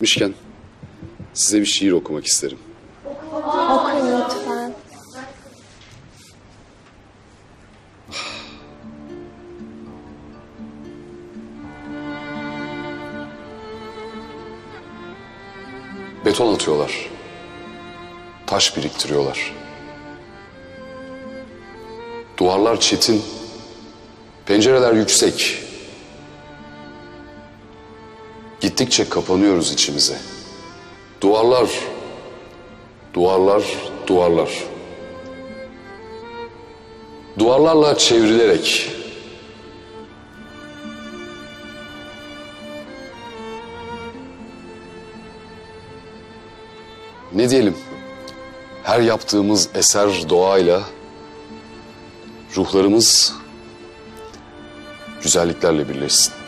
Mişken size bir şiir okumak isterim. Okuyun lütfen. Beton atıyorlar. Taş biriktiriyorlar. Duvarlar çetin. Pencereler yüksek. Gittikçe kapanıyoruz içimize. Duvarlar, duvarlar, duvarlar. Duvarlarla çevrilerek. Ne diyelim? Her yaptığımız eser doğayla, ruhlarımız güzelliklerle birleşsin.